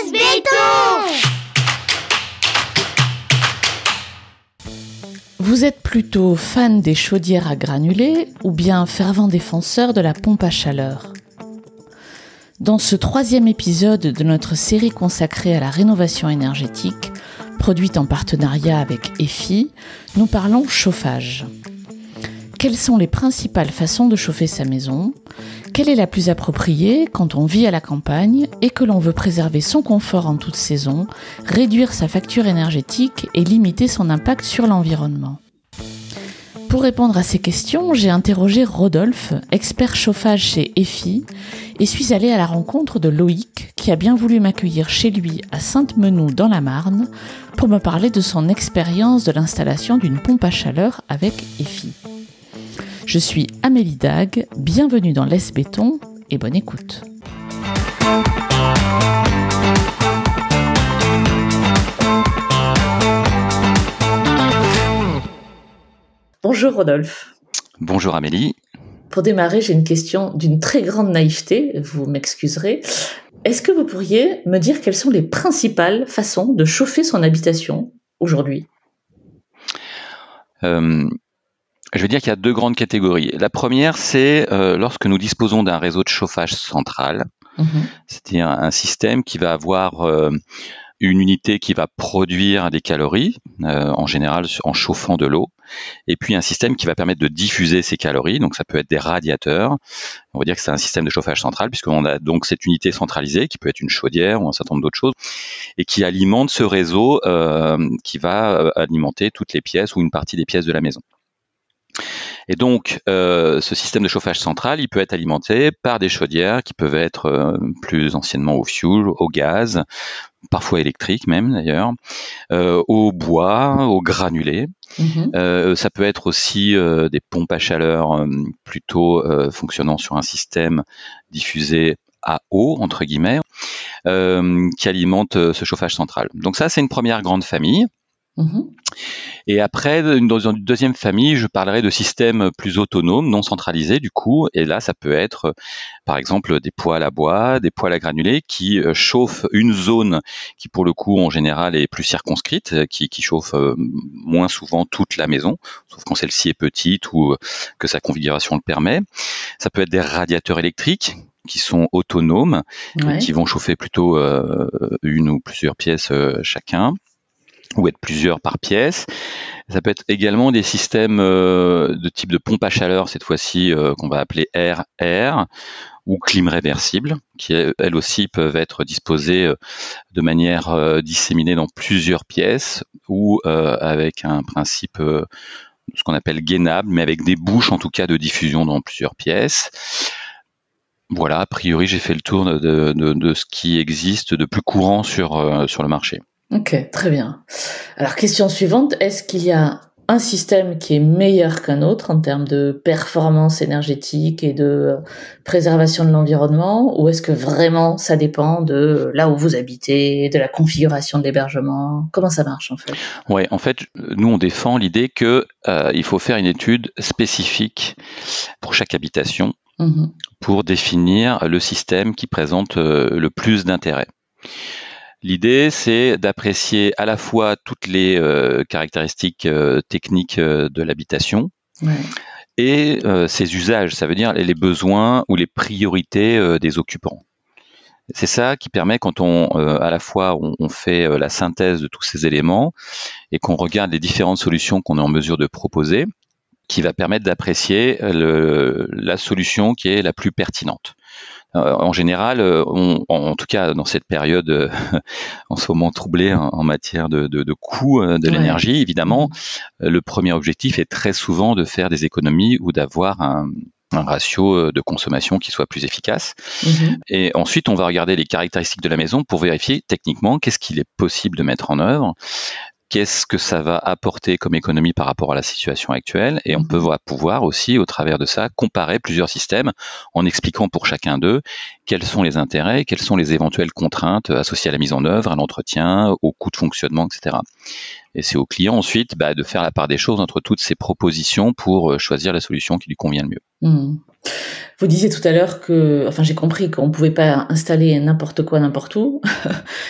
Laisse béton! Vous êtes plutôt fan des chaudières à granulés ou bien fervent défenseur de la pompe à chaleur? Dans ce 3e épisode de notre série consacrée à la rénovation énergétique, produite en partenariat avec EFI, nous parlons chauffage. Quelles sont les principales façons de chauffer sa maison? Quelle est la plus appropriée quand on vit à la campagne et que l'on veut préserver son confort en toute saison, réduire sa facture énergétique et limiter son impact sur l'environnement? Pour répondre à ces questions, j'ai interrogé Rodolphe, expert chauffage chez EFI, et suis allée à la rencontre de Loïc, qui a bien voulu m'accueillir chez lui à Sainte-Menou dans la Marne, pour me parler de son expérience de l'installation d'une pompe à chaleur avec EFI. Je suis Amélie Dague, bienvenue dans Laisse béton et bonne écoute. Bonjour Rodolphe. Bonjour Amélie. Pour démarrer, j'ai une question d'une très grande naïveté, vous m'excuserez. Est-ce que vous pourriez me dire quelles sont les principales façons de chauffer son habitation aujourd'hui ? Je veux dire qu'il y a 2 grandes catégories. La première, c'est lorsque nous disposons d'un réseau de chauffage central, c'est-à-dire un système qui va avoir une unité qui va produire des calories, en général en chauffant de l'eau, et puis un système qui va permettre de diffuser ces calories, donc ça peut être des radiateurs. On va dire que c'est un système de chauffage central, puisqu'on a donc cette unité centralisée, qui peut être une chaudière ou un certain nombre d'autres choses, et qui alimente ce réseau qui va alimenter toutes les pièces ou une partie des pièces de la maison. Et donc, ce système de chauffage central, il peut être alimenté par des chaudières qui peuvent être plus anciennement au fioul, au gaz, parfois électrique même d'ailleurs, au bois, au granulé. Ça peut être aussi des pompes à chaleur plutôt fonctionnant sur un système diffusé à eau, entre guillemets, qui alimente ce chauffage central. Donc ça, c'est une première grande famille. Et après, dans une deuxième famille, je parlerai de systèmes plus autonomes, non centralisés du coup. Et là, ça peut être, par exemple, des poêles à bois, des poêles à granulés qui chauffent une zone qui, pour le coup, en général, est plus circonscrite, qui chauffe moins souvent toute la maison, sauf quand celle-ci est petite ou que sa configuration le permet. Ça peut être des radiateurs électriques qui sont autonomes, et qui vont chauffer plutôt une ou plusieurs pièces chacun, ou être plusieurs par pièce. Ça peut être également des systèmes de type de pompe à chaleur, cette fois-ci qu'on va appeler air-air, ou clim réversible, qui elles aussi peuvent être disposées de manière disséminée dans plusieurs pièces, ou avec un principe ce qu'on appelle gainable, mais avec des bouches en tout cas de diffusion dans plusieurs pièces. Voilà, a priori j'ai fait le tour de ce qui existe de plus courant sur le marché. Ok, très bien. Alors, question suivante, est-ce qu'il y a un système qui est meilleur qu'un autre en termes de performance énergétique et de préservation de l'environnement, ou est-ce que vraiment ça dépend de là où vous habitez, de la configuration de l'hébergement? Comment ça marche en fait? Ouais, en fait, nous on défend l'idée que il faut faire une étude spécifique pour chaque habitation pour définir le système qui présente le plus d'intérêt. L'idée, c'est d'apprécier à la fois toutes les caractéristiques techniques de l'habitation et ses usages, ça veut dire les besoins ou les priorités des occupants. C'est ça qui permet, quand à la fois on fait la synthèse de tous ces éléments et qu'on regarde les différentes solutions qu'on est en mesure de proposer, qui va permettre d'apprécier la solution qui est la plus pertinente. En général, en tout cas dans cette période en ce moment troublée en matière de coût de l'énergie, évidemment, le premier objectif est très souvent de faire des économies ou d'avoir un ratio de consommation qui soit plus efficace. Et ensuite, on va regarder les caractéristiques de la maison pour vérifier techniquement qu'est-ce qu'il est possible de mettre en œuvre, qu'est-ce que ça va apporter comme économie par rapport à la situation actuelle, et on peut pouvoir aussi, au travers de ça, comparer plusieurs systèmes en expliquant pour chacun d'eux quels sont les intérêts, quelles sont les éventuelles contraintes associées à la mise en œuvre, à l'entretien, au coût de fonctionnement, etc. Et c'est au client ensuite de faire la part des choses entre toutes ces propositions pour choisir la solution qui lui convient le mieux. Vous disiez tout à l'heure j'ai compris qu'on ne pouvait pas installer n'importe quoi n'importe où.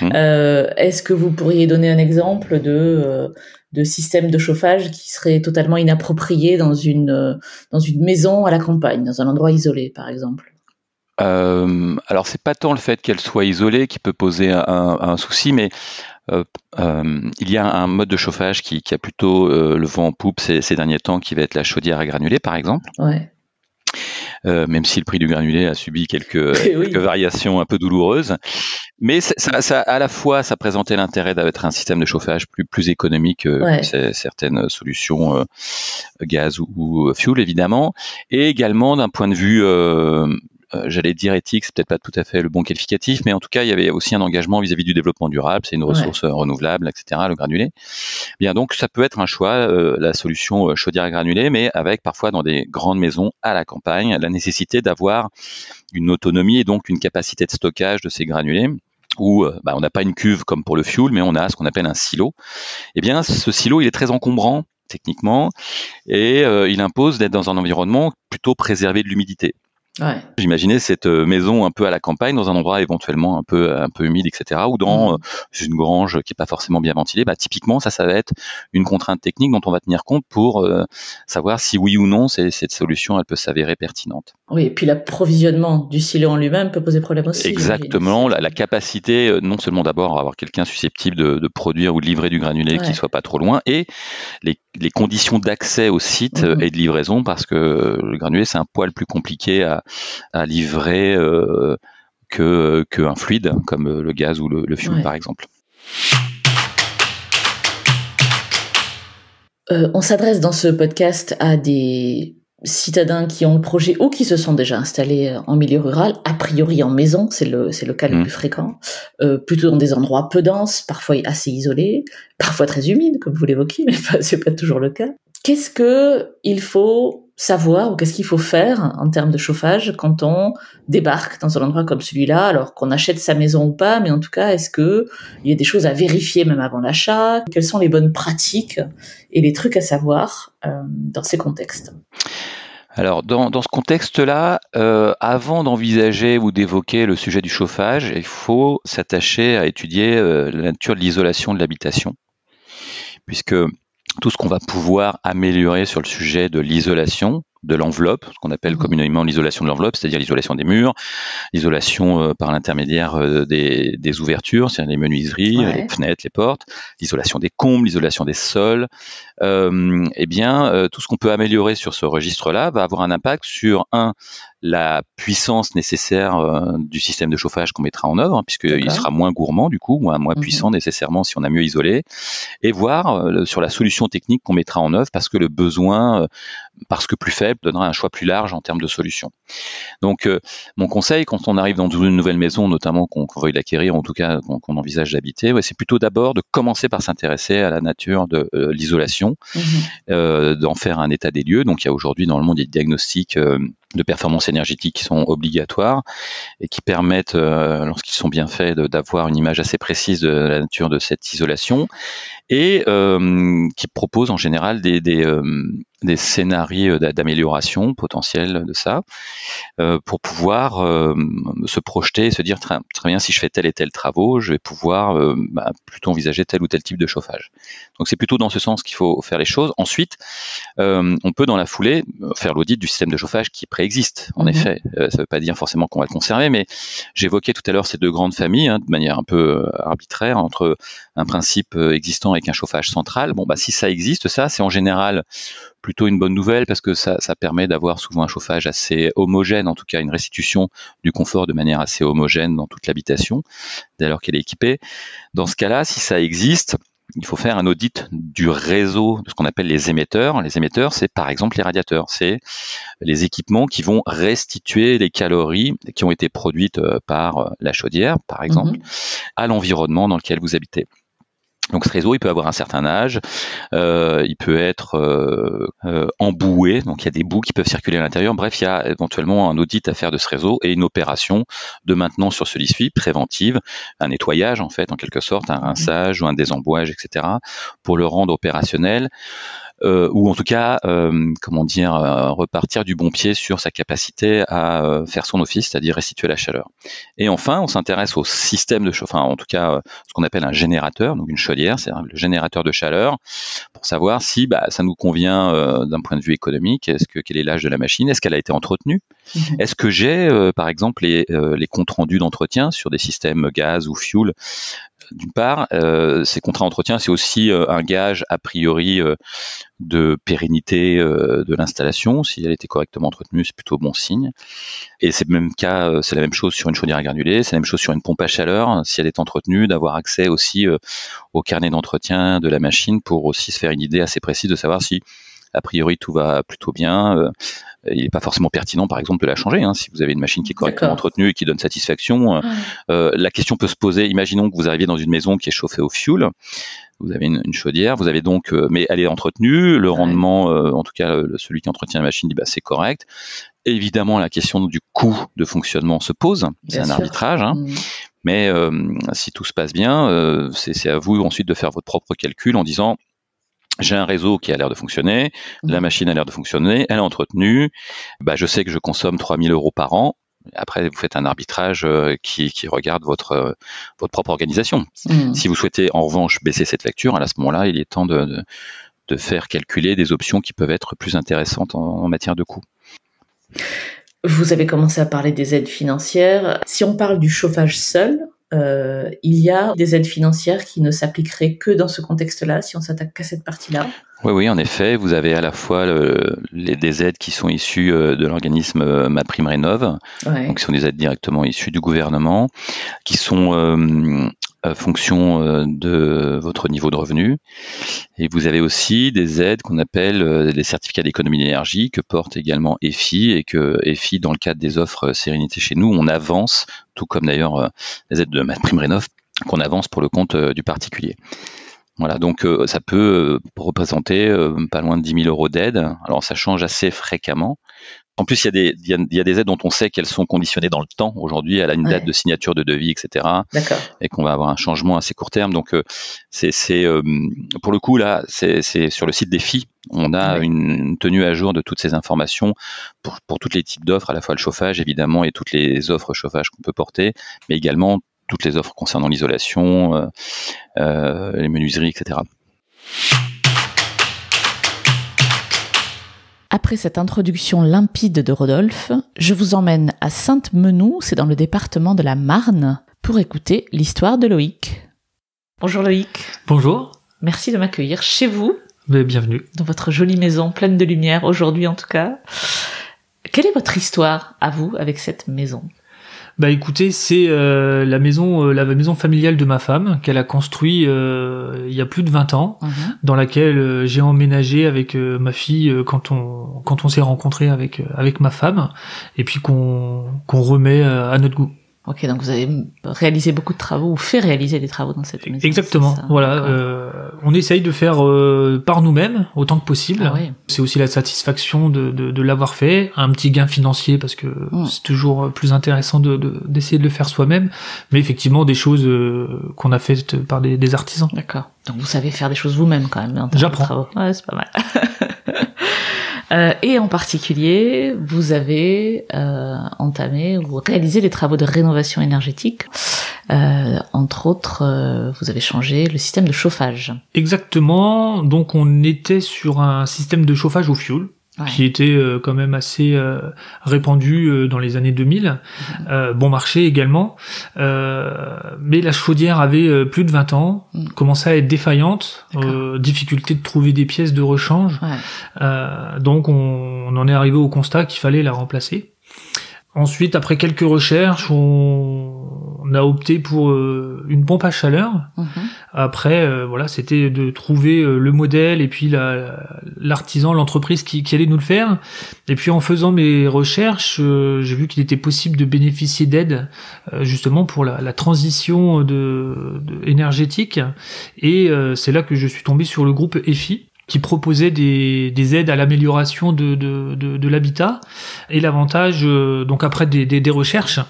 Est-ce que vous pourriez donner un exemple de système de chauffage qui serait totalement inapproprié dans une maison à la campagne, dans un endroit isolé, par exemple? Alors c'est pas tant le fait qu'elle soit isolée qui peut poser un souci, mais il y a un mode de chauffage qui a plutôt le vent en poupe ces derniers temps, qui va être la chaudière à granulés, par exemple. Ouais. Même si le prix du granulé a subi quelques variations un peu douloureuses. Mais ça, à la fois, ça présentait l'intérêt d'être un système de chauffage plus économique que certaines solutions gaz ou fuel, évidemment. Et également, d'un point de vue j'allais dire éthique, c'est peut-être pas tout à fait le bon qualificatif, mais en tout cas, il y avait aussi un engagement vis-à-vis du développement durable, c'est une ressource renouvelable, etc., le granulé. Bien, donc, ça peut être un choix, la solution chaudière à granulés, mais avec parfois dans des grandes maisons à la campagne, la nécessité d'avoir une autonomie et donc une capacité de stockage de ces granulés, où on n'a pas une cuve comme pour le fuel, mais on a ce qu'on appelle un silo. Eh bien, ce silo, il est très encombrant techniquement, et il impose d'être dans un environnement plutôt préservé de l'humidité. Ouais. J'imaginais cette maison un peu à la campagne, dans un endroit éventuellement un peu humide, etc., ou dans une grange qui est pas forcément bien ventilée. Typiquement, ça va être une contrainte technique dont on va tenir compte pour savoir si oui ou non cette solution elle peut s'avérer pertinente. Oui, et puis l'approvisionnement du silo en lui-même peut poser problème aussi. Exactement, la capacité non seulement d'abord à avoir quelqu'un susceptible de produire ou de livrer du granulé qui soit pas trop loin, et les conditions d'accès au site et de livraison, parce que le granulé c'est un poil plus compliqué à livrer qu'un fluide comme le gaz ou le fuel par exemple. On s'adresse dans ce podcast à des citadins qui ont le projet ou qui se sont déjà installés en milieu rural, a priori en maison, c'est le cas le plus fréquent, plutôt dans des endroits peu denses, parfois assez isolés, parfois très humides, comme vous l'évoquiez, mais c'est pas toujours le cas. Qu'est-ce qu'il faut savoir ou qu'est-ce qu'il faut faire en termes de chauffage quand on débarque dans un endroit comme celui-là, alors qu'on achète sa maison ou pas, mais en tout cas, est-ce qu'il y a des choses à vérifier même avant l'achat? Quelles sont les bonnes pratiques et les trucs à savoir dans ces contextes? Alors, dans ce contexte-là, avant d'envisager ou d'évoquer le sujet du chauffage, il faut s'attacher à étudier la nature de l'isolation de l'habitation, puisque tout ce qu'on va pouvoir améliorer sur le sujet de l'isolation de l'enveloppe, ce qu'on appelle communément l'isolation de l'enveloppe, c'est-à-dire l'isolation des murs, l'isolation par l'intermédiaire des ouvertures, c'est-à-dire les menuiseries, les fenêtres, les portes, l'isolation des combles, l'isolation des sols. Tout ce qu'on peut améliorer sur ce registre-là va avoir un impact sur la puissance nécessaire du système de chauffage qu'on mettra en œuvre, puisqu'il sera moins gourmand du coup, moins puissant nécessairement si on a mieux isolé, et voir sur la solution technique qu'on mettra en œuvre, parce que le besoin, parce que plus faible, donnera un choix plus large en termes de solutions. Donc mon conseil quand on arrive dans une nouvelle maison, notamment qu'on veuille l'acquérir, en tout cas qu'on envisage d'habiter, c'est plutôt d'abord de commencer par s'intéresser à la nature de l'isolation, d'en faire un état des lieux. Donc il y a aujourd'hui dans le monde des diagnostics de performance énergétique qui sont obligatoires et qui permettent, lorsqu'ils sont bien faits, d'avoir une image assez précise de la nature de cette isolation, et qui proposent en général des scénarios d'amélioration potentielle de ça, pour pouvoir se projeter et se dire très bien, si je fais tel et tel travaux, je vais pouvoir plutôt envisager tel ou tel type de chauffage. Donc c'est plutôt dans ce sens qu'il faut faire les choses. Ensuite, on peut dans la foulée faire l'audit du système de chauffage qui préexiste. En effet, ça ne veut pas dire forcément qu'on va le conserver, mais j'évoquais tout à l'heure ces deux grandes familles, de manière un peu arbitraire, entre un principe existant avec un chauffage central. Si ça existe, ça c'est en général plutôt une bonne nouvelle, parce que ça permet d'avoir souvent un chauffage assez homogène, en tout cas une restitution du confort de manière assez homogène dans toute l'habitation, dès lors qu'elle est équipée. Dans ce cas-là, si ça existe, il faut faire un audit du réseau de ce qu'on appelle les émetteurs. Les émetteurs, c'est par exemple les radiateurs, c'est les équipements qui vont restituer les calories qui ont été produites par la chaudière, par exemple, à l'environnement dans lequel vous habitez. Donc ce réseau, il peut avoir un certain âge, il peut être emboué, donc il y a des bouts qui peuvent circuler à l'intérieur. Bref, il y a éventuellement un audit à faire de ce réseau et une opération de maintenance sur celui-ci, préventive, un nettoyage en fait, en quelque sorte, un rinçage ou un désembouage, etc., pour le rendre opérationnel. Ou en tout cas, repartir du bon pied sur sa capacité à faire son office, c'est-à-dire restituer la chaleur. Et enfin, on s'intéresse au système de chauffage, en tout cas, ce qu'on appelle un générateur, donc une chaudière, c'est-à-dire le générateur de chaleur, pour savoir si ça nous convient d'un point de vue économique. Quel est l'âge de la machine? Est-ce qu'elle a été entretenue? Est-ce que j'ai, par exemple, les comptes rendus d'entretien sur des systèmes gaz ou fuel? D'une part, ces contrats d'entretien, c'est aussi un gage a priori de pérennité de l'installation. Si elle était correctement entretenue, c'est plutôt bon signe. Et c'est le même cas, c'est la même chose sur une chaudière à granulés, c'est la même chose sur une pompe à chaleur. Si elle est entretenue, d'avoir accès aussi au carnet d'entretien de la machine pour aussi se faire une idée assez précise de savoir si a priori tout va plutôt bien. Il n'est pas forcément pertinent, par exemple, de la changer. Si vous avez une machine qui est correctement entretenue et qui donne satisfaction, la question peut se poser. Imaginons que vous arriviez dans une maison qui est chauffée au fioul. Vous avez une chaudière, vous avez donc, mais elle est entretenue. Le rendement, en tout cas, celui qui entretient la machine dit c'est correct. Évidemment, la question du coût de fonctionnement se pose. C'est un arbitrage. Mais si tout se passe bien, c'est à vous ensuite de faire votre propre calcul en disant: j'ai un réseau qui a l'air de fonctionner, la machine a l'air de fonctionner, elle est entretenue, je sais que je consomme 3 000 € par an. Après, vous faites un arbitrage qui regarde votre propre organisation. Si vous souhaitez en revanche baisser cette facture, à ce moment-là, il est temps de faire calculer des options qui peuvent être plus intéressantes en matière de coût. Vous avez commencé à parler des aides financières. Si on parle du chauffage seul, il y a des aides financières qui ne s'appliqueraient que dans ce contexte-là, si on s'attaque qu'à cette partie-là. Oui, en effet, vous avez à la fois des aides qui sont issues de l'organisme MaPrimeRénov', donc qui sont des aides directement issues du gouvernement, qui sont fonction de votre niveau de revenu. Et vous avez aussi des aides qu'on appelle des certificats d'économie d'énergie que porte également EFI, et que EFI, dans le cadre des offres Sérénité chez nous, on avance, tout comme d'ailleurs les aides de MaPrimeRénov', qu'on avance pour le compte du particulier. Voilà, donc ça peut représenter pas loin de 10 000 € d'aide. Alors ça change assez fréquemment. En plus, il y a des aides dont on sait qu'elles sont conditionnées dans le temps. Aujourd'hui, elle a une date de signature de devis, etc. D'accord. Et qu'on va avoir un changement assez court terme. Donc, pour le coup, là, c'est sur le site d'EFI. On a une tenue à jour de toutes ces informations pour tous les types d'offres, à la fois le chauffage, évidemment, et toutes les offres chauffage qu'on peut porter, mais également toutes les offres concernant l'isolation, les menuiseries, etc. Après cette introduction limpide de Rodolphe, je vous emmène à Sainte-Menou, c'est dans le département de la Marne, pour écouter l'histoire de Loïc. Bonjour Loïc. Bonjour. Merci de m'accueillir chez vous. Bienvenue. Dans votre jolie maison, pleine de lumière, aujourd'hui en tout cas. Quelle est votre histoire, à vous, avec cette maison ? Écoutez, c'est la maison familiale de ma femme qu'elle a construit il y a plus de 20 ans, dans laquelle j'ai emménagé avec ma fille quand on s'est rencontrés avec ma femme, et puis qu'on remet à notre goût. Ok, donc vous avez réalisé beaucoup de travaux, ou fait réaliser des travaux dans cette maison. Exactement, voilà. On essaye de faire par nous-mêmes, autant que possible. Ah, oui. C'est aussi la satisfaction de l'avoir fait, un petit gain financier, parce que c'est toujours plus intéressant d'essayer de le faire soi-même, mais effectivement des choses qu'on a faites par des artisans. D'accord. Donc vous savez faire des choses vous-même quand même. J'apprends. Ouais, c'est pas mal. Et en particulier, vous avez entamé ou réalisé des travaux de rénovation énergétique. Entre autres, vous avez changé le système de chauffage. Exactement. Donc on était sur un système de chauffage au fioul, qui était quand même assez répandu dans les années 2000, bon marché également, mais la chaudière avait plus de 20 ans, commençait à être défaillante, difficulté de trouver des pièces de rechange, donc on en est arrivé au constat qu'il fallait la remplacer. Ensuite, après quelques recherches, on on a opté pour une pompe à chaleur. Après, voilà, c'était de trouver le modèle et puis l'artisan, l'entreprise qui allait nous le faire. Et puis en faisant mes recherches, j'ai vu qu'il était possible de bénéficier d'aide justement pour la transition énergétique. Et c'est là que je suis tombé sur le groupe EFI, qui proposait des aides à l'amélioration de l'habitat. Et l'avantage, donc après des recherches,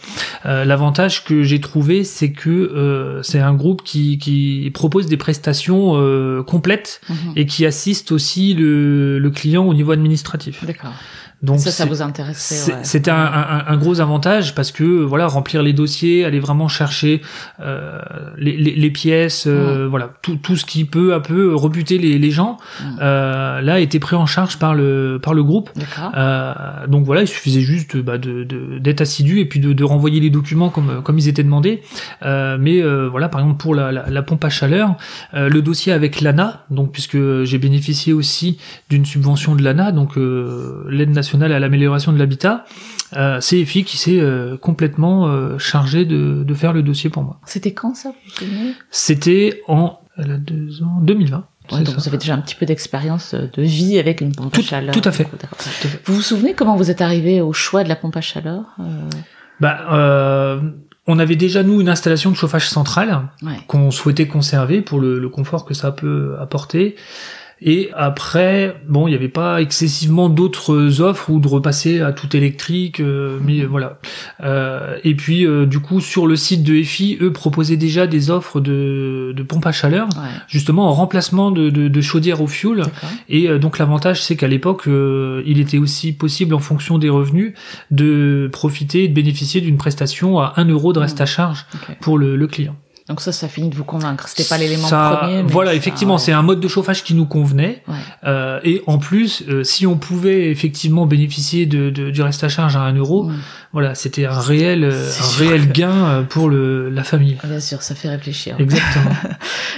l'avantage que j'ai trouvé, c'est que c'est un groupe qui propose des prestations complètes et qui assiste aussi le client au niveau administratif. D'accord. Donc ça vous intéressait. Ouais. C'était un gros avantage parce que voilà, remplir les dossiers, aller vraiment chercher les pièces, voilà, tout ce qui peut un peu rebuter les gens, là était pris en charge par le groupe. Donc voilà, il suffisait juste d'être assidu et puis de renvoyer les documents comme ils étaient demandés. Mais voilà, par exemple pour la pompe à chaleur, le dossier avec l'ANA, donc puisque j'ai bénéficié aussi d'une subvention de l'ANA, donc l'aide nationale à l'amélioration de l'habitat, c'est EFI qui s'est complètement chargé de faire le dossier pour moi. C'était quand ça, vous vous souvenez ? C'était en 2020. Ouais, donc vous avez déjà un petit peu d'expérience de vie avec une pompe à chaleur. Tout à fait. Vous vous souvenez comment vous êtes arrivé au choix de la pompe à chaleur ? On avait déjà, nous, une installation de chauffage central qu'on souhaitait conserver pour le confort que ça peut apporter. Et après, bon, il n'y avait pas excessivement d'autres offres ou de repasser à tout électrique, mais voilà. Et puis, du coup, sur le site de EFI, eux proposaient déjà des offres de pompes à chaleur, justement en remplacement de chaudières au fioul. Et donc, l'avantage, c'est qu'à l'époque, il était aussi possible, en fonction des revenus, de profiter et de bénéficier d'une prestation à 1 € de reste à charge pour le client. Donc ça finit de vous convaincre. C'était pas l'élément premier. Mais voilà, effectivement, c'est un mode de chauffage qui nous convenait. Et en plus, si on pouvait effectivement bénéficier du reste à charge à 1 €, voilà, c'était un réel gain pour la famille. Bien sûr, ça fait réfléchir. Exactement.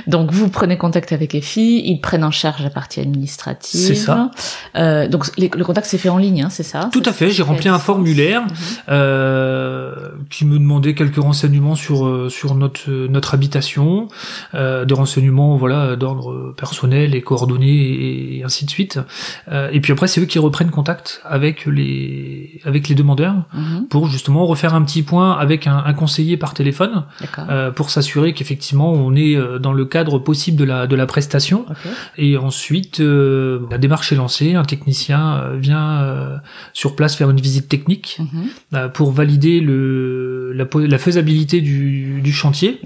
Donc vous prenez contact avec EFI, ils prennent en charge la partie administrative. C'est ça. Donc le contact s'est fait en ligne, hein, c'est ça ? Tout à fait. J'ai rempli un formulaire qui me demandait quelques renseignements sur notre habitation, des renseignements voilà d'ordre personnel et coordonnées et ainsi de suite. Et puis après c'est eux qui reprennent contact avec les demandeurs pour justement refaire un petit point avec un conseiller par téléphone pour s'assurer qu'effectivement on est dans le cadre possible de la prestation. Et ensuite la démarche est lancée, un technicien vient sur place faire une visite technique pour valider la faisabilité du chantier.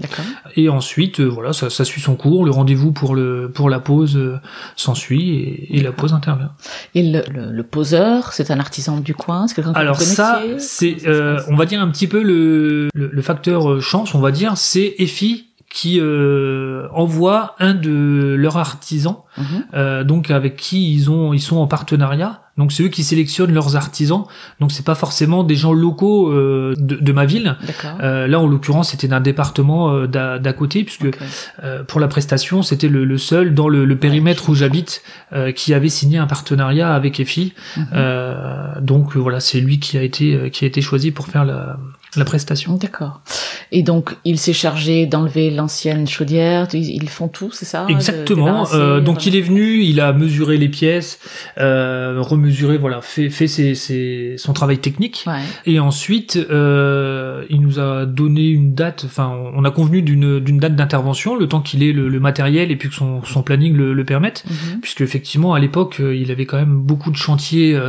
Et ensuite, voilà, ça suit son cours. Le rendez-vous pour la pause s'ensuit et la pause intervient. Et le poseur, c'est un artisan du coin, c'est quelqu'un que vous connaissiez ? Alors ça, c'est, on va dire un petit peu le facteur chance, on va dire, c'est EFI qui envoie un de leurs artisans, donc avec qui ils sont en partenariat. Donc c'est eux qui sélectionnent leurs artisans. Donc c'est pas forcément des gens locaux de ma ville. Là en l'occurrence c'était d'un département d'à côté, puisque pour la prestation c'était le seul dans le périmètre où j'habite qui avait signé un partenariat avec EFI. Donc voilà, c'est lui qui a été choisi pour faire la prestation. D'accord. Et donc il s'est chargé d'enlever l'ancienne chaudière. Ils font tout, c'est ça ? Exactement. Donc il est venu, il a mesuré les pièces, remesuré, voilà, fait son travail technique. Et ensuite il nous a donné une date. Enfin, on a convenu d'une date d'intervention, le temps qu'il ait le matériel et puis que son planning le permette, puisque effectivement à l'époque il avait quand même beaucoup de chantiers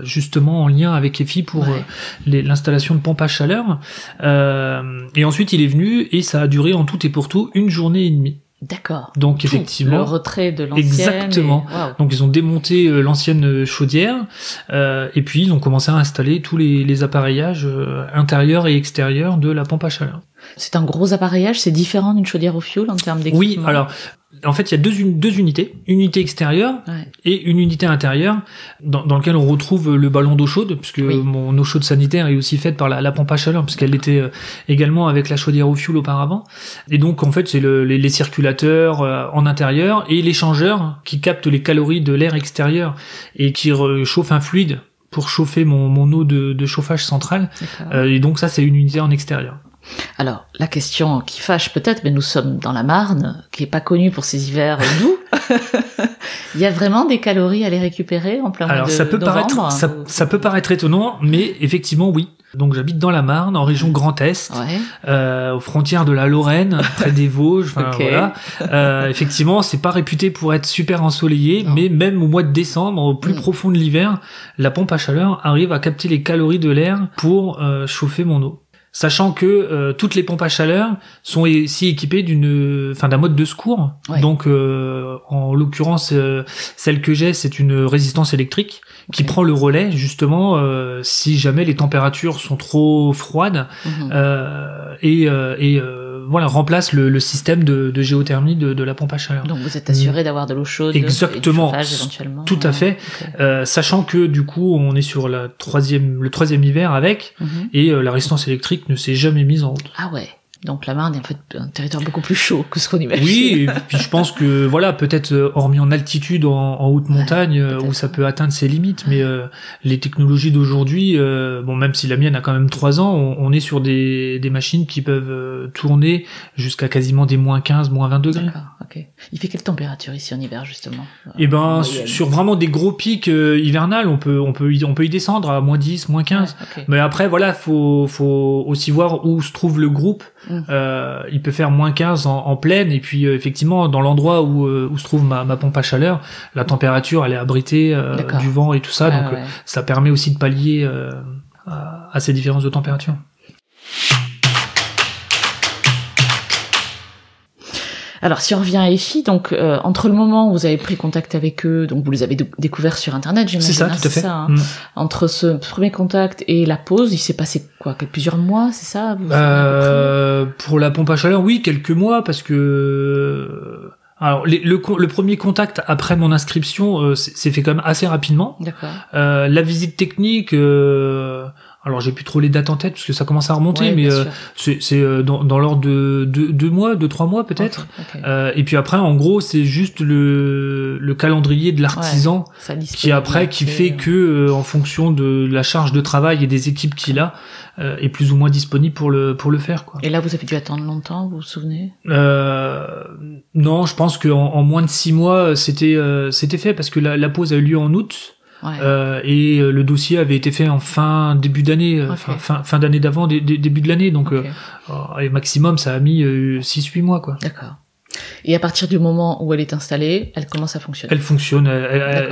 justement en lien avec EFI pour l'installation de pompes à chaleur. Et ensuite il est venu et ça a duré en tout et pour tout 1 journée et demie. D'accord. Donc effectivement, le retrait de l'ancienne. Exactement. Donc ils ont démonté l'ancienne chaudière et puis ils ont commencé à installer tous les appareillages intérieurs et extérieurs de la pompe à chaleur. C'est un gros appareillage, c'est différent d'une chaudière au fioul en termes d'équipement. Oui, alors en fait, il y a deux unités, une unité extérieure et une unité intérieure dans lequel on retrouve le ballon d'eau chaude, puisque mon eau chaude sanitaire est aussi faite par la pompe à chaleur, puisqu'elle était également avec la chaudière au fioul auparavant. Et donc, en fait, c'est les circulateurs en intérieur et l'échangeur qui capte les calories de l'air extérieur et qui chauffe un fluide pour chauffer mon eau de chauffage central. Et donc ça, c'est une unité en extérieur. Alors, la question qui fâche peut-être, mais nous sommes dans la Marne, qui est pas connue pour ses hivers doux. Il y a vraiment des calories à les récupérer en plein mois de novembre. Ça peut paraître étonnant, mais effectivement, oui. Donc j'habite dans la Marne, en région Grand Est, aux frontières de la Lorraine, près des Vosges. Voilà. Effectivement, c'est pas réputé pour être super ensoleillé, mais même au mois de décembre, au plus profond de l'hiver, la pompe à chaleur arrive à capter les calories de l'air pour chauffer mon eau. Sachant que toutes les pompes à chaleur sont aussi équipées d'un mode de secours. Donc en l'occurrence celle que j'ai, c'est une résistance électrique qui prend le relais justement si jamais les températures sont trop froides et remplace le système de géothermie de la pompe à chaleur. Donc vous êtes assuré d'avoir de l'eau chaude. Exactement. Et du chauffage éventuellement. Tout à fait. Sachant que du coup on est sur le troisième hiver avec et la résistance électrique ne s'est jamais mise en route. Ah ouais. Donc la Marne est en fait un territoire beaucoup plus chaud que ce qu'on imagine. Oui, et puis je pense que peut-être hormis en altitude, en haute montagne, où ça peut atteindre ses limites, mais les technologies d'aujourd'hui, même si la mienne a quand même 3 ans, on est sur des machines qui peuvent tourner jusqu'à quasiment des moins 15, moins 20 degrés. D'accord, ok. Il fait quelle température ici en hiver justement? Sur vraiment des gros pics hivernales, on peut y descendre à moins 10, moins 15. Mais après faut aussi voir où se trouve le groupe. Il peut faire moins 15 en pleine, et puis effectivement dans l'endroit où se trouve ma pompe à chaleur, la température elle est abritée du vent et tout ça, donc ça permet aussi de pallier à ces différences de température. Alors, si on revient à EFI, donc entre le moment où vous avez pris contact avec eux, donc vous les avez découverts sur Internet, j'imagine. C'est ça, tout à fait. Ça, hein. Entre ce premier contact et la pause, il s'est passé quoi, plusieurs mois, c'est ça pour la pompe à chaleur, oui, quelques mois, parce que alors le premier contact après mon inscription s'est fait quand même assez rapidement. D'accord. La visite technique. Alors j'ai plus trop les dates en tête parce que ça commence à remonter, mais c'est dans l'ordre de 2 mois, 2-3 mois peut-être. Okay. Et puis après, en gros, c'est juste le calendrier de l'artisan qui fait que en fonction de la charge de travail et des équipes qu'il a, est plus ou moins disponible pour le faire, quoi. Et là, vous avez dû attendre longtemps, vous vous souvenez? Non, je pense que en moins de 6 mois, c'était fait parce que la pause a eu lieu en août. Et le dossier avait été fait en début d'année, fin d'année d'avant, début de l'année, donc et maximum ça a mis 6-8 mois, quoi. D'accord. Et à partir du moment où elle est installée, elle commence à fonctionner. Elle fonctionne.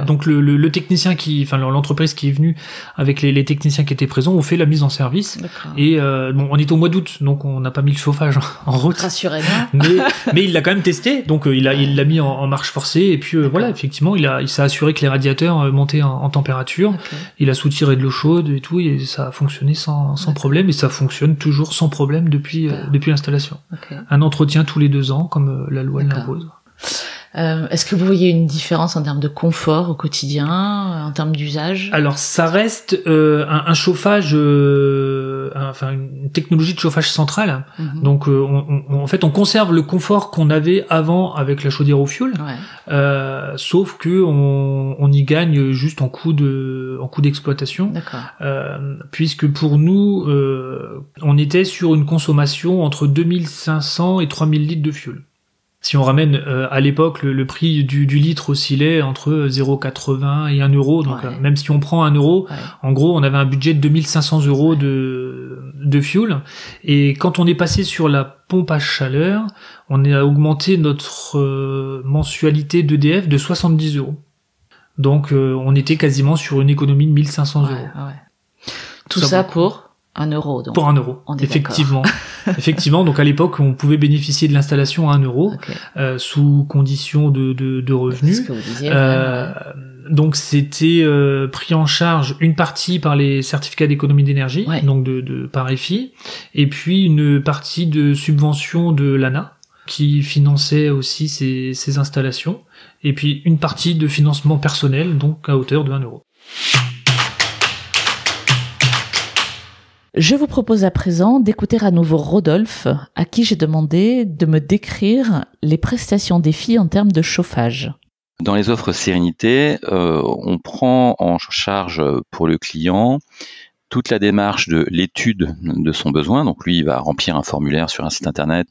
Donc le technicien l'entreprise qui est venue avec les techniciens qui étaient présents ont fait la mise en service. D'accord. Et on est au mois d'août, donc on n'a pas mis le chauffage en route. Rassurez-moi. mais il l'a quand même testé, donc il l'a mis en marche forcée. Et puis effectivement, il s'est assuré que les radiateurs montaient en température. Okay. Il a soutiré de l'eau chaude et tout, et ça a fonctionné sans problème, et ça fonctionne toujours sans problème depuis l'installation. Okay. Un entretien tous les 2 ans, comme la loi l'impose. Est-ce que vous voyez une différence en termes de confort au quotidien, en termes d'usage? Alors ça reste un chauffage, une technologie de chauffage central. Donc en fait on conserve le confort qu'on avait avant avec la chaudière au fioul, sauf que on y gagne juste en coût d'exploitation. D'accord. Puisque pour nous on était sur une consommation entre 2500 et 3000 litres de fioul. Si on ramène à l'époque, le prix du litre oscillait entre 0,80 et 1 euro. Donc même si on prend 1 euro, en gros, on avait un budget de 2500 euros de fuel. Et quand on est passé sur la pompe à chaleur, on a augmenté notre mensualité d'EDF de 70 euros. Donc on était quasiment sur une économie de 1500 euros. Tout ça pour 1 euro, donc. Pour 1 euro, effectivement. Effectivement, donc à l'époque, on pouvait bénéficier de l'installation à 1 euro, sous condition de revenus. C'est ce que vous disiez. Donc c'était pris en charge une partie par les certificats d'économie d'énergie, donc par EFI, et puis une partie de subvention de l'ANA, qui finançait aussi ces installations, et puis une partie de financement personnel, donc à hauteur de 1 euro. Je vous propose à présent d'écouter à nouveau Rodolphe, à qui j'ai demandé de me décrire les prestations d'EFI en termes de chauffage. Dans les offres Sérénité, on prend en charge pour le client toute la démarche de l'étude de son besoin. Donc lui, il va remplir un formulaire sur un site internet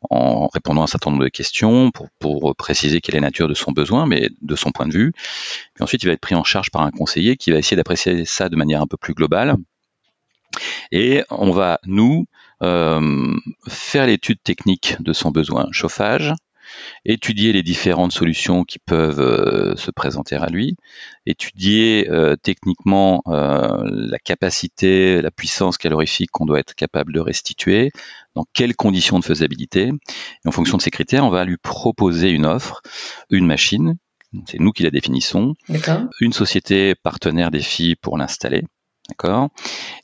en répondant à un certain nombre de questions pour préciser quelle est la nature de son besoin, mais de son point de vue. Puis ensuite, il va être pris en charge par un conseiller qui va essayer d'apprécier ça de manière un peu plus globale. Et on va, nous, faire l'étude technique de son besoin chauffage, étudier les différentes solutions qui peuvent se présenter à lui, étudier techniquement la capacité, la puissance calorifique qu'on doit être capable de restituer, dans quelles conditions de faisabilité. Et en fonction de ces critères, on va lui proposer une offre, une machine, c'est nous qui la définissons, une société partenaire défi pour l'installer, d'accord.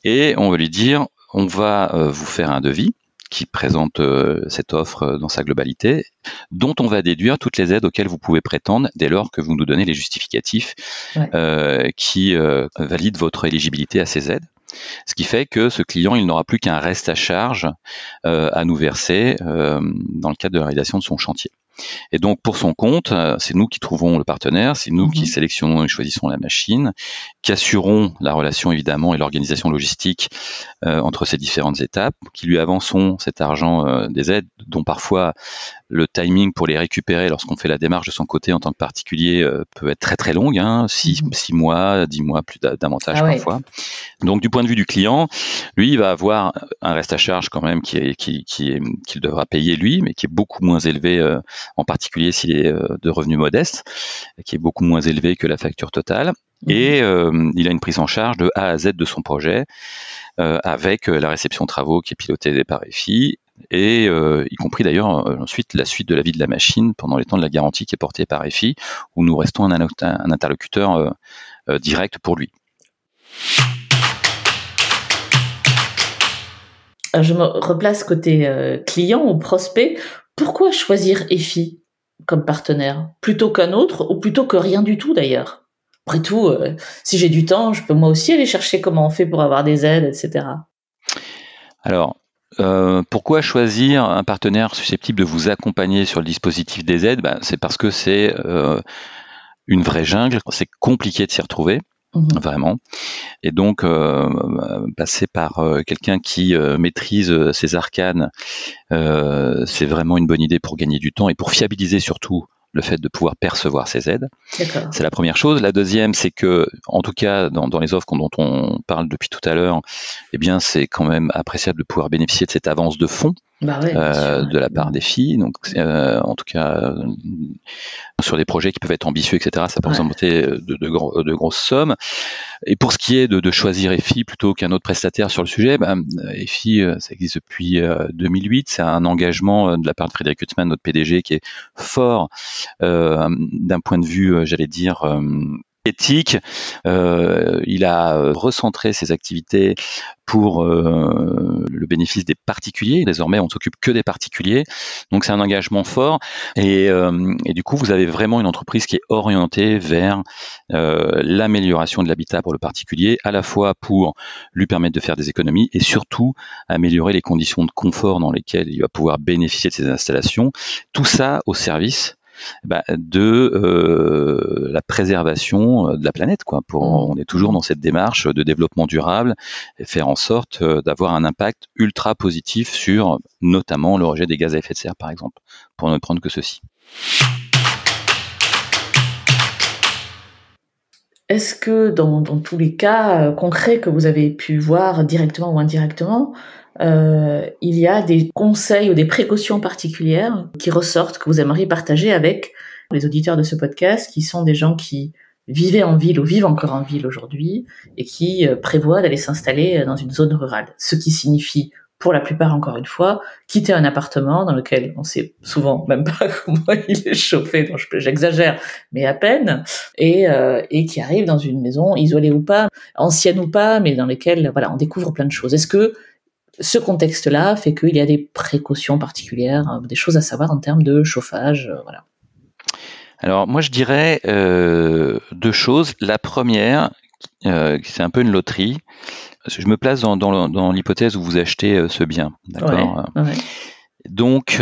Et on va lui dire, on va vous faire un devis qui présente cette offre dans sa globalité, dont on va déduire toutes les aides auxquelles vous pouvez prétendre dès lors que vous nous donnez les justificatifs qui valident votre éligibilité à ces aides. Ce qui fait que ce client, il n'aura plus qu'un reste à charge à nous verser dans le cadre de la réalisation de son chantier. Et donc, pour son compte, c'est nous qui trouvons le partenaire, c'est nous qui sélectionnons et choisissons la machine, qui assurons la relation évidemment et l'organisation logistique entre ces différentes étapes, qui lui avançons cet argent des aides, dont parfois le timing pour les récupérer lorsqu'on fait la démarche de son côté en tant que particulier peut être très très longue, 6 mois, 10 mois, plus davantage parfois. Donc du point de vue du client, lui, il va avoir un reste à charge quand même qu'il devra payer lui, mais qui est beaucoup moins élevé, en particulier s'il est de revenus modestes, qui est beaucoup moins élevé que la facture totale. Et il a une prise en charge de A à Z de son projet, avec la réception travaux qui est pilotée par EFI, et y compris d'ailleurs ensuite la suite de la vie de la machine pendant les temps de la garantie qui est portée par EFI, où nous restons un interlocuteur direct pour lui. Je me replace côté client ou prospect. Pourquoi choisir EFI comme partenaire plutôt qu'un autre, ou plutôt que rien du tout d'ailleurs? Après tout, si j'ai du temps, je peux moi aussi aller chercher comment on fait pour avoir des aides, etc. Alors, pourquoi choisir un partenaire susceptible de vous accompagner sur le dispositif des aides? C'est parce que c'est une vraie jungle, c'est compliqué de s'y retrouver. Vraiment. Et donc, passer par quelqu'un qui maîtrise ces arcanes, c'est vraiment une bonne idée pour gagner du temps et pour fiabiliser surtout le fait de pouvoir percevoir ces aides. D'accord. C'est la première chose. La deuxième, c'est que, en tout cas, dans les offres dont on parle depuis tout à l'heure, eh bien, c'est quand même appréciable de pouvoir bénéficier de cette avance de fonds de la part des filles. Donc, en tout cas, sur des projets qui peuvent être ambitieux, etc., ça peut représenter de grosses sommes. Et pour ce qui est de choisir EFI plutôt qu'un autre prestataire sur le sujet, EFI, ça existe depuis 2008. C'est un engagement de la part de Frédéric Hutzmann, notre PDG, qui est fort d'un point de vue, j'allais dire, éthique. Il a recentré ses activités pour le bénéfice des particuliers. Désormais, on ne s'occupe que des particuliers. Donc, c'est un engagement fort. Et du coup, vous avez vraiment une entreprise qui est orientée vers l'amélioration de l'habitat pour le particulier, à la fois pour lui permettre de faire des économies et surtout améliorer les conditions de confort dans lesquelles il va pouvoir bénéficier de ces installations. Tout ça au service de la préservation de la planète, quoi. On est toujours dans cette démarche de développement durable et faire en sorte d'avoir un impact ultra positif sur notamment le rejet des gaz à effet de serre, par exemple, pour ne prendre que ceci. Est-ce que dans tous les cas concrets que vous avez pu voir directement ou indirectement, il y a des conseils ou des précautions particulières qui ressortent, que vous aimeriez partager avec les auditeurs de ce podcast, qui sont des gens qui vivaient en ville ou vivent encore en ville aujourd'hui et qui prévoient d'aller s'installer dans une zone rurale. Ce qui signifie, pour la plupart, encore une fois, quitter un appartement dans lequel on sait souvent même pas comment il est chauffé, donc j'exagère, mais à peine, et qui arrive dans une maison isolée ou pas, ancienne ou pas, mais dans laquelle on découvre plein de choses. Est-ce que ce contexte-là fait qu'il y a des précautions particulières, des choses à savoir en termes de chauffage, voilà? Alors moi je dirais deux choses. La première, c'est un peu une loterie. Je me place dans l'hypothèse où vous achetez ce bien, d'accord? Ouais. Donc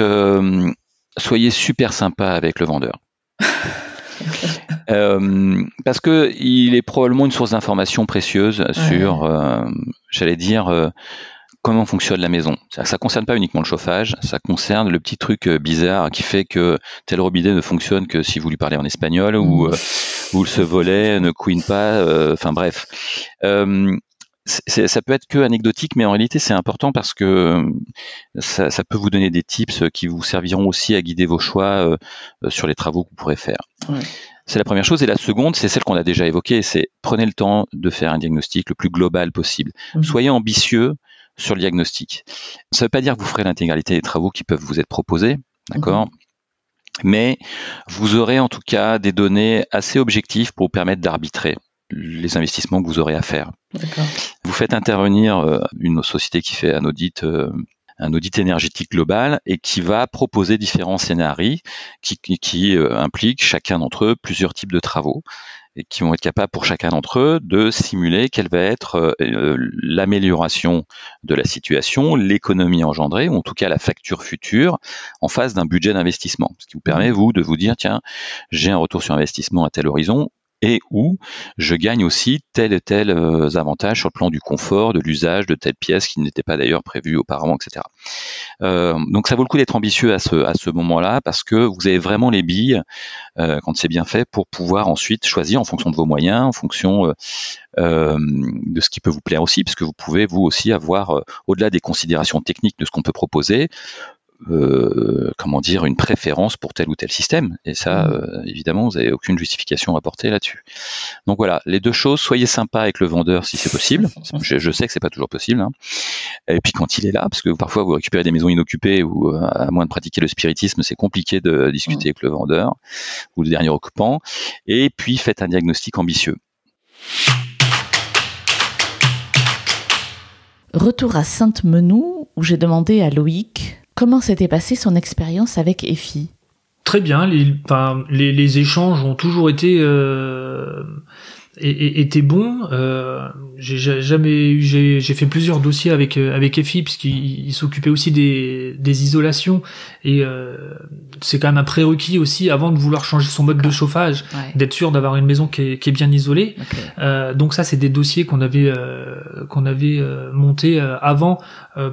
soyez super sympa avec le vendeur. Parce que il est probablement une source d'information précieuse sur, j'allais dire, comment fonctionne la maison. Ça concerne pas uniquement le chauffage, ça concerne le petit truc bizarre qui fait que tel robinet ne fonctionne que si vous lui parlez en espagnol ou ce volet ne couine pas. Enfin bref. Ça peut être que anecdotique, mais en réalité c'est important parce que ça peut vous donner des tips qui vous serviront aussi à guider vos choix sur les travaux que vous pourrez faire. Ouais. C'est la première chose. Et la seconde, c'est celle qu'on a déjà évoquée, c'est prenez le temps de faire un diagnostic le plus global possible. Soyez ambitieux sur le diagnostic. Ça ne veut pas dire que vous ferez l'intégralité des travaux qui peuvent vous être proposés, d'accord ? Mais vous aurez en tout cas des données assez objectives pour vous permettre d'arbitrer les investissements que vous aurez à faire. D'accord. Vous faites intervenir une société qui fait un audit énergétique global et qui va proposer différents scénarios qui impliquent chacun d'entre eux plusieurs types de travaux et qui vont être capables pour chacun d'entre eux de simuler quelle va être l'amélioration de la situation, l'économie engendrée, ou en tout cas la facture future en face d'un budget d'investissement. Ce qui vous permet, vous, de vous dire, tiens, j'ai un retour sur investissement à tel horizon, et où je gagne aussi tel et tel avantage sur le plan du confort, de l'usage de telle pièce qui n'était pas d'ailleurs prévue auparavant, etc. Donc ça vaut le coup d'être ambitieux à ce moment-là parce que vous avez vraiment les billes quand c'est bien fait pour pouvoir ensuite choisir en fonction de vos moyens, en fonction de ce qui peut vous plaire aussi, parce que vous pouvez vous aussi avoir au-delà des considérations techniques de ce qu'on peut proposer, une préférence pour tel ou tel système. Et ça, évidemment, vous n'avez aucune justification à apporter là-dessus. Donc voilà, les deux choses, soyez sympa avec le vendeur si c'est possible. Je sais que c'est pas toujours possible. Hein. Et puis quand il est là, parce que parfois vous récupérez des maisons inoccupées ou à moins de pratiquer le spiritisme, c'est compliqué de discuter avec le vendeur ou le dernier occupant. Et puis faites un diagnostic ambitieux. Retour à Sainte-Menou, où j'ai demandé à Loïc comment s'était passée son expérience avec EFI. Très bien, les échanges ont toujours été bons. J'ai fait plusieurs dossiers avec EFI puisqu'il s'occupait aussi des isolations et c'est quand même un prérequis aussi avant de vouloir changer son mode de chauffage, d'être sûr d'avoir une maison qui est bien isolée. Okay. Donc ça c'est des dossiers qu'on avait montés avant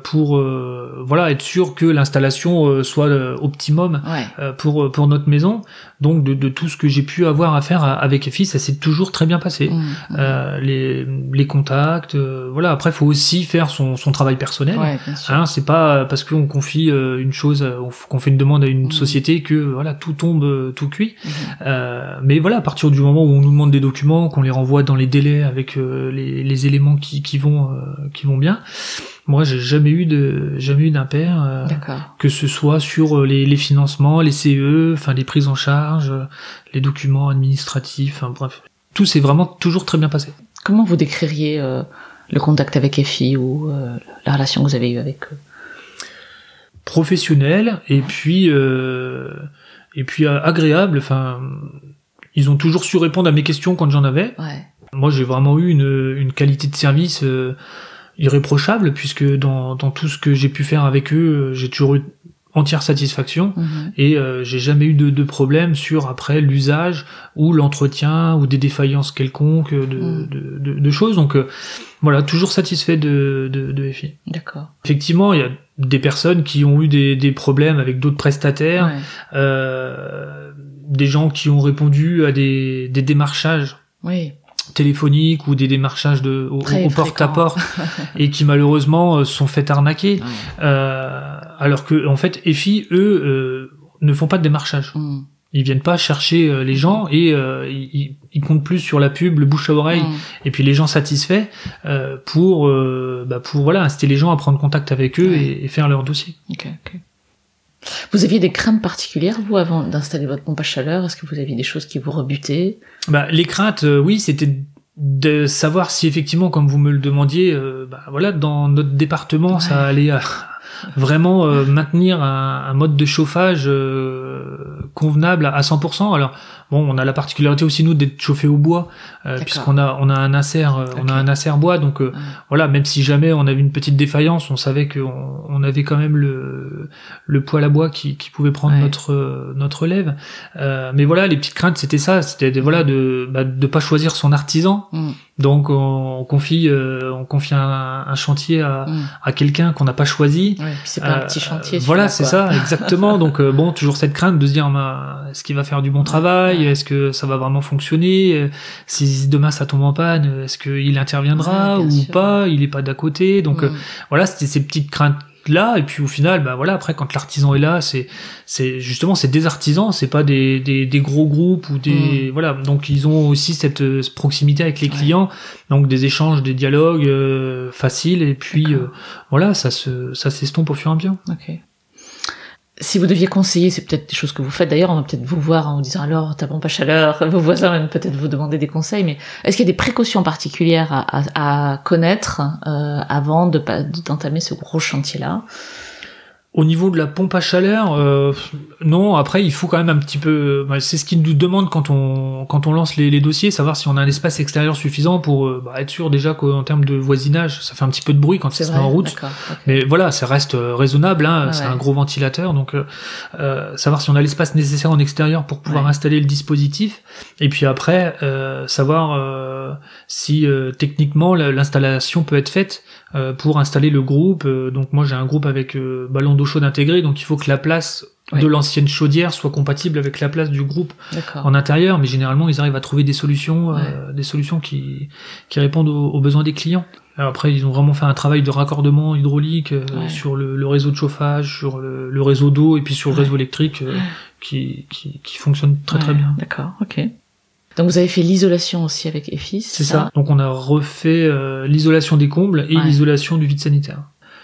pour être sûr que l'installation soit optimum pour notre maison. Donc de tout ce que j'ai pu avoir à faire avec EFI, ça s'est toujours très bien passé. Les contacts, Après, faut aussi faire son travail personnel. C'est pas parce qu'on confie une chose, qu'on fait une demande à une société que tout tombe tout cuit. Mais à partir du moment où on nous demande des documents, qu'on les renvoie dans les délais avec les éléments qui vont bien. Moi, j'ai jamais eu d'impair, que ce soit sur les financements, les CE, les prises en charge, les documents administratifs, bref. Tout s'est vraiment toujours très bien passé. Comment vous décririez le contact avec EFI ou la relation que vous avez eue avec eux ? Professionnel et puis agréable. Ils ont toujours su répondre à mes questions quand j'en avais. Moi, j'ai vraiment eu une qualité de service irréprochable puisque dans tout ce que j'ai pu faire avec eux, j'ai toujours eu entière satisfaction et j'ai jamais eu de problème sur après l'usage ou l'entretien ou des défaillances quelconques de choses. Donc toujours satisfait de EFI. D'accord. Effectivement, il y a des personnes qui ont eu des problèmes avec d'autres prestataires, des gens qui ont répondu à des démarchages. Téléphoniques ou des démarchages au porte-à-porte et qui malheureusement se sont fait arnaquer alors que en fait EFI eux ne font pas de démarchage. Ils viennent pas chercher les gens et ils comptent plus sur la pub, le bouche à oreille et puis les gens satisfaits pour inciter les gens à prendre contact avec eux et faire leur dossier. Okay. Vous aviez des craintes particulières, vous, avant d'installer votre pompe à chaleur ? Est-ce que vous aviez des choses qui vous rebutaient ? Les craintes, oui, c'était de savoir si effectivement, comme vous me le demandiez, dans notre département, ça allait vraiment maintenir un mode de chauffage convenable à 100%. Alors bon, on a la particularité aussi nous d'être chauffé au bois puisqu'on a un insert un insert bois, donc même si jamais on avait une petite défaillance, on savait qu'on avait quand même le poêle à bois qui pouvait prendre notre lève. Mais voilà, les petites craintes, c'était ça, c'était de pas choisir son artisan. Donc on confie un chantier à quelqu'un qu'on n'a pas choisi. Ouais, puis c'est pas un petit chantier. Voilà, c'est ça, exactement. Donc toujours cette crainte de se dire est-ce qu'il va faire du bon travail, est-ce que ça va vraiment fonctionner, si demain ça tombe en panne, est-ce qu'il interviendra ou pas, il est pas d'à côté. Donc voilà, c'était ces petites craintes là, et puis au final après quand l'artisan est là, c'est justement c'est des artisans, c'est pas des gros groupes ou des voilà, donc ils ont aussi cette proximité avec les clients, donc des échanges, des dialogues faciles, et puis voilà, ça s'estompe au fur et à mesure. OK. Si vous deviez conseiller, c'est peut-être des choses que vous faites d'ailleurs, on va peut-être vous voir en vous disant alors ta pompe à chaleur, vos voisins même peut-être vous demander des conseils, mais est-ce qu'il y a des précautions particulières à connaître avant d'entamer ce gros chantier-là ? Au niveau de la pompe à chaleur, non. Après, il faut quand même un petit peu. C'est ce qu'ils nous demandent quand on lance les dossiers, savoir si on a un espace extérieur suffisant pour être sûr déjà qu'en termes de voisinage, ça fait un petit peu de bruit quand ça se met en route. Okay. Mais voilà, ça reste raisonnable. C'est un gros ventilateur, donc savoir si on a l'espace nécessaire en extérieur pour pouvoir installer le dispositif. Et puis après, savoir si techniquement l'installation peut être faite. Pour installer le groupe, donc moi j'ai un groupe avec ballon d'eau chaude intégré, donc il faut que la place de l'ancienne chaudière soit compatible avec la place du groupe en intérieur, mais généralement ils arrivent à trouver des solutions qui répondent aux besoins des clients. Alors après ils ont vraiment fait un travail de raccordement hydraulique sur le réseau de chauffage, sur le réseau d'eau et puis sur le réseau électrique qui fonctionne très très bien. D'accord, ok. Donc vous avez fait l'isolation aussi avec EFIS. C'est ça. Donc on a refait l'isolation des combles et l'isolation du vide sanitaire.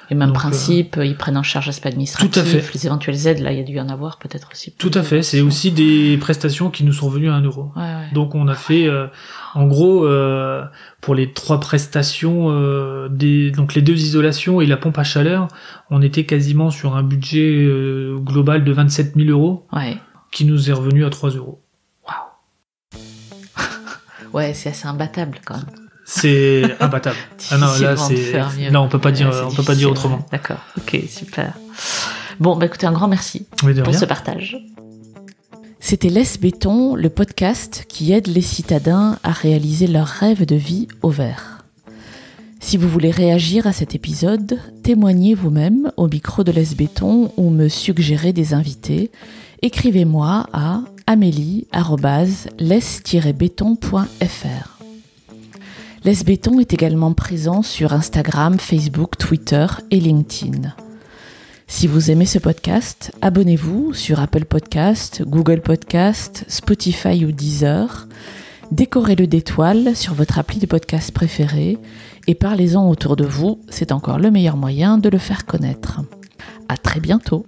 Et même principe, ils prennent en charge l'aspect administratif, tout à fait. Les éventuelles aides, là il y a dû y en avoir peut-être aussi. Tout à fait, c'est aussi des prestations qui nous sont revenues à 1 euro. Donc on a fait, en gros, pour les 3 prestations, donc les 2 isolations et la pompe à chaleur, on était quasiment sur un budget global de 27 000 euros, qui nous est revenu à 3 euros. Ouais, c'est assez imbattable quand même. C'est imbattable. Non, là on peut pas dire autrement. D'accord. OK, super. Bon, écoutez, un grand merci pour ce partage. C'était Laisse Béton, le podcast qui aide les citadins à réaliser leurs rêves de vie au vert. Si vous voulez réagir à cet épisode, témoignez vous-même au micro de Laisse Béton ou me suggérer des invités, écrivez-moi à amélie@laisse-béton.fr. Laisse Béton est également présent sur Instagram, Facebook, Twitter et LinkedIn. Si vous aimez ce podcast, abonnez-vous sur Apple Podcast, Google Podcast, Spotify ou Deezer. Décorez-le d'étoiles sur votre appli de podcast préféré et parlez-en autour de vous, c'est encore le meilleur moyen de le faire connaître. À très bientôt.